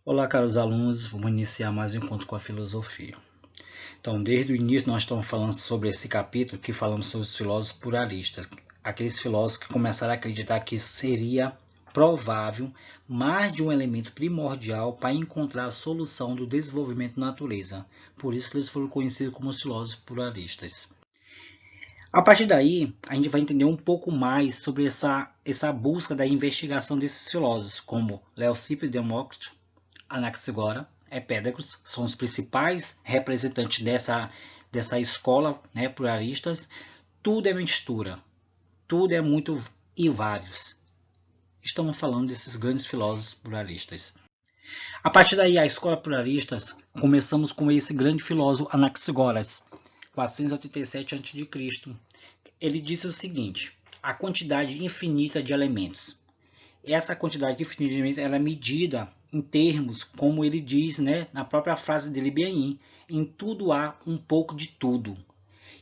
Olá, caros alunos, vamos iniciar mais um encontro com a filosofia. Então, desde o início nós estamos falando sobre esse capítulo que falamos sobre os filósofos pluralistas, aqueles filósofos que começaram a acreditar que seria provável mais de um elemento primordial para encontrar a solução do desenvolvimento da natureza. Por isso que eles foram conhecidos como os filósofos pluralistas. A partir daí, a gente vai entender um pouco mais sobre essa busca da investigação desses filósofos, como Leucipo e Demócrito, Anaxagora, Epédagos, são os principais representantes dessa escola, né, pluralistas. Tudo é mistura, tudo é muito e vários. Estamos falando desses grandes filósofos pluralistas. A partir daí, a escola pluralistas, começamos com esse grande filósofo Anaxagoras, 487 a.C. Ele disse o seguinte: a quantidade infinita de elementos. Essa quantidade infinita de elementos era medida em termos, como ele diz, né, na própria frase dele bem, em tudo há um pouco de tudo.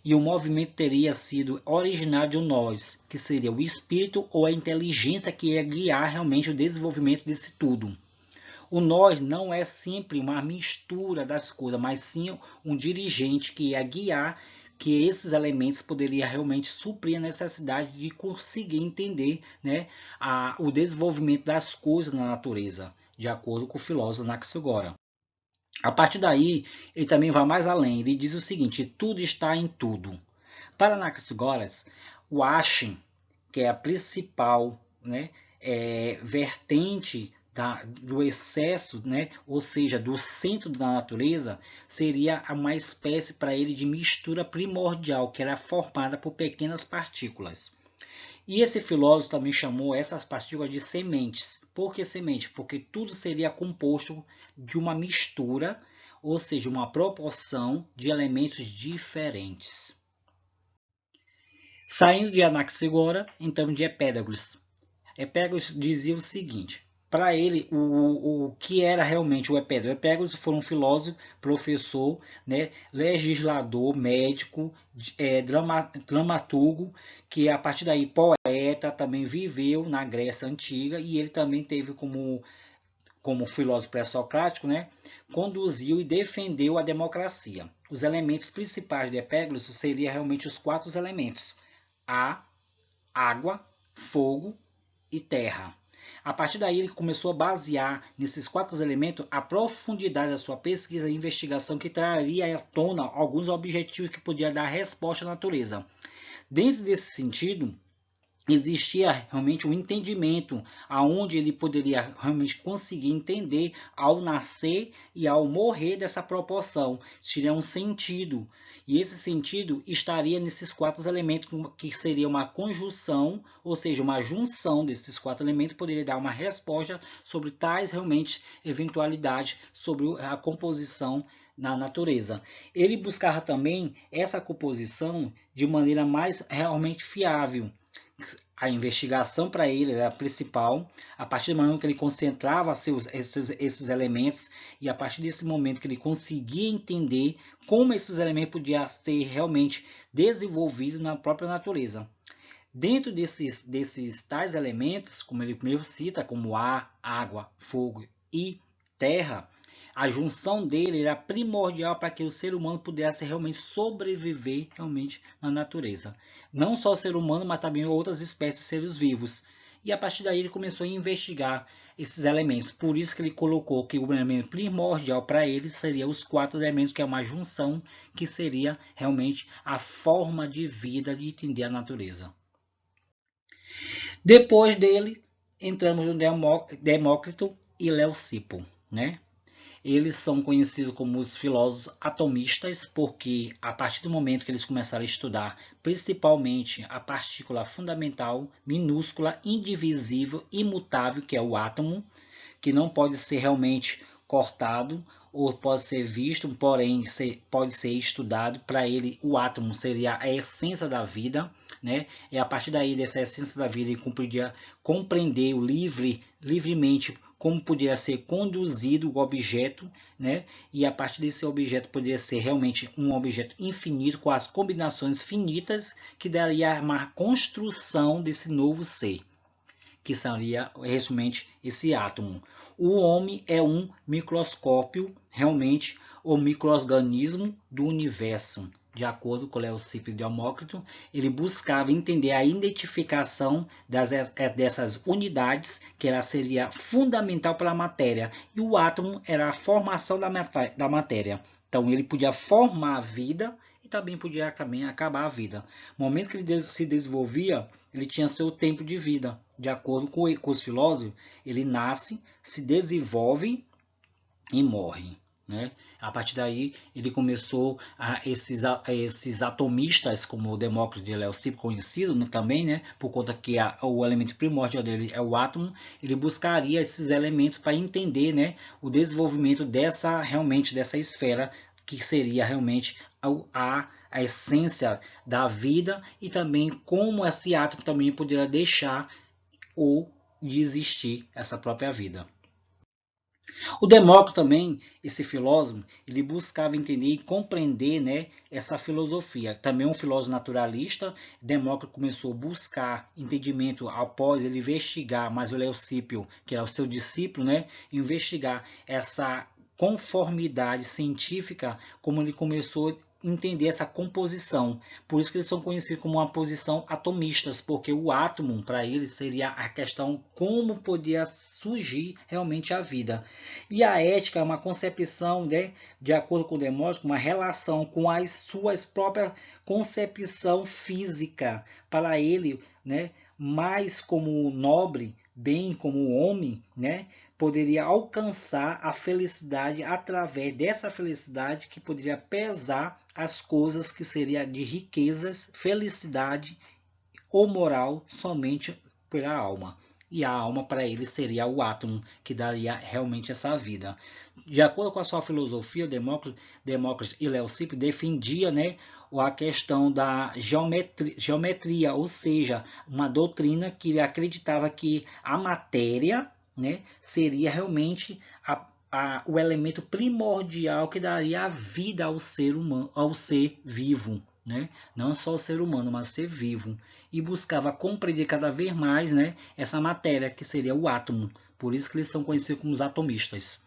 E o movimento teria sido originário de um nós, que seria o espírito ou a inteligência que ia guiar realmente o desenvolvimento desse tudo. O nós não é sempre uma mistura das coisas, mas sim um dirigente que ia guiar que esses elementos poderiam realmente suprir a necessidade de conseguir entender, né, o desenvolvimento das coisas na natureza, de acordo com o filósofo Anaxagora. A partir daí, ele também vai mais além. Ele diz o seguinte: tudo está em tudo. Para Anaxagoras, o Ashen, que é a principal, né, vertente do excesso, né, ou seja, do centro da natureza, seria uma espécie para ele de mistura primordial, que era formada por pequenas partículas. E esse filósofo também chamou essas partículas de sementes. Por que semente? Porque tudo seria composto de uma mistura, ou seja, uma proporção de elementos diferentes. Saindo de Anaxagora, então de Epédagos. Epédagos dizia o seguinte: para ele, o que era realmente o Epédagos? O Epédagos foi um filósofo, professor, né, legislador, médico, dramaturgo, que a partir daí poeta, também viveu na Grécia Antiga, e ele também teve como filósofo pré-socrático, né, conduziu e defendeu a democracia. Os elementos principais de Epédagos seriam realmente os quatro elementos: ar, água, fogo e terra. A partir daí, ele começou a basear nesses quatro elementos a profundidade da sua pesquisa e investigação, que traria à tona alguns objetivos que podiam dar resposta à natureza. Dentro desse sentido, existia realmente um entendimento aonde ele poderia realmente conseguir entender ao nascer e ao morrer dessa proporção, seria um sentido, e esse sentido estaria nesses quatro elementos, que seria uma conjunção, ou seja, uma junção desses quatro elementos poderia dar uma resposta sobre tais realmente eventualidades sobre a composição na natureza. Ele buscava também essa composição de maneira mais realmente fiável. A investigação para ele era a principal. A partir do momento que ele concentrava esses elementos, e a partir desse momento que ele conseguia entender como esses elementos podiam ser realmente desenvolvidos na própria natureza. Dentro desses tais elementos, como ele primeiro cita, como ar, água, fogo e terra, a junção dele era primordial para que o ser humano pudesse realmente sobreviver realmente na natureza. Não só o ser humano, mas também outras espécies de seres vivos. E a partir daí ele começou a investigar esses elementos. Por isso que ele colocou que o elemento primordial para ele seria os quatro elementos, que é uma junção, que seria realmente a forma de vida de entender a natureza. Depois dele, entramos no Demócrito e Leucipo, né? Eles são conhecidos como os filósofos atomistas, porque a partir do momento que eles começaram a estudar principalmente a partícula fundamental, minúscula, indivisível, imutável, que é o átomo, que não pode ser realmente cortado ou pode ser visto, porém pode ser estudado. Para ele, o átomo seria a essência da vida, né? E a partir daí, dessa essência da vida, ele podia compreender livremente como poderia ser conduzido o objeto, né? E a partir desse objeto poderia ser realmente um objeto infinito, com as combinações finitas, que daria uma construção desse novo ser, que seria realmente esse átomo. o homem é um microscópio, realmente, o micro-organismo do universo. De acordo com Leucipo e Demócrito, ele buscava entender a identificação dessas unidades, que ela seria fundamental para a matéria, e o átomo era a formação da matéria. Então, ele podia formar a vida e também podia também acabar a vida. No momento que ele se desenvolvia, ele tinha seu tempo de vida. De acordo com os filósofos, ele nasce, se desenvolve e morre. Né? A partir daí, ele começou esses atomistas, como o Demócrito de Leucipo, conhecido, né, também, né, por conta que o elemento primordial dele é o átomo, ele buscaria esses elementos para entender, né, o desenvolvimento realmente dessa esfera, que seria realmente a essência da vida, e também como esse átomo também poderia deixar ou de existir essa própria vida. O Demócrito também, esse filósofo, ele buscava entender e compreender, né, essa filosofia. Também um filósofo naturalista. Demócrito começou a buscar entendimento após ele investigar, mas o Leucipo, que era o seu discípulo, né, investigar essa conformidade científica, como ele começou entender essa composição. Por isso que eles são conhecidos como uma posição atomistas, porque o átomo, para eles, seria a questão como podia surgir realmente a vida. E a ética é uma concepção, né, de acordo com o Demócrito, uma relação com as suas próprias concepção física. Para ele, né, mais como nobre, bem como homem, né, poderia alcançar a felicidade através dessa felicidade que poderia pesar as coisas que seria de riquezas, felicidade ou moral somente pela alma. E a alma para ele seria o átomo que daria realmente essa vida. De acordo com a sua filosofia, Demócrito e Leucipo defendia, né, a questão da geometria, ou seja, uma doutrina que ele acreditava que a matéria, né, seria realmente o elemento primordial que daria a vida ao ser humano, ao ser vivo. Né? Não só o ser humano, mas o ser vivo. E buscava compreender cada vez mais, né, essa matéria, que seria o átomo. Por isso que eles são conhecidos como os atomistas.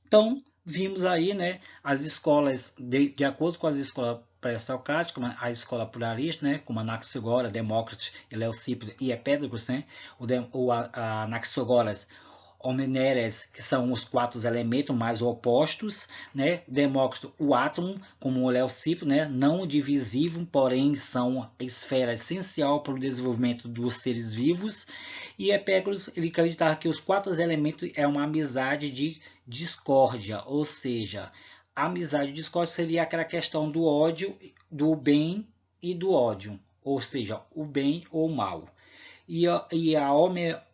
Então, vimos aí, né, as escolas, de acordo com as escolas pré-socráticas, a escola pluralista, né, como Anaxagora, Demócrito, Leucipo e Empédocles, né, a Anaxagoras, Homenéres, que são os quatro elementos mais opostos, né? Demócrito, o átomo, como o Leucipo, né? Não divisível, porém são a esfera essencial para o desenvolvimento dos seres vivos. E Empédocles, ele acreditava que os quatro elementos é uma amizade de discórdia, ou seja, a amizade de discórdia seria aquela questão do ódio, do bem e do ódio, ou seja, o bem ou o mal. E a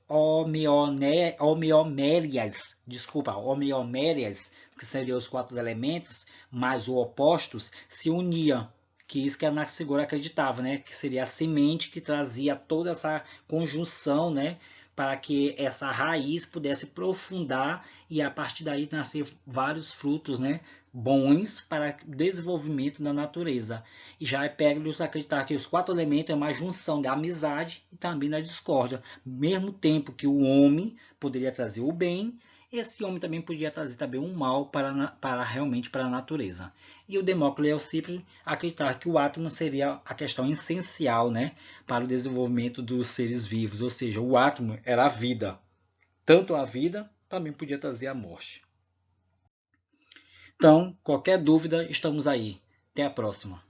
homeomérias, que seriam os quatro elementos, mais os opostos, se uniam. Que isso que a Anaxagora acreditava, né? Que seria a semente que trazia toda essa conjunção, né? Para que essa raiz pudesse aprofundar e a partir daí nascer vários frutos, né, bons para o desenvolvimento da natureza. E já Empédocles acreditava que os quatro elementos é uma junção da amizade e também da discórdia. Mesmo tempo que o homem poderia trazer o bem, esse homem também podia trazer também um mal realmente para a natureza. E o Demócrito e Leucipo acreditava que o átomo seria a questão essencial, né, para o desenvolvimento dos seres vivos, ou seja, o átomo era a vida. Tanto a vida também podia trazer a morte. Então, qualquer dúvida, estamos aí. Até a próxima.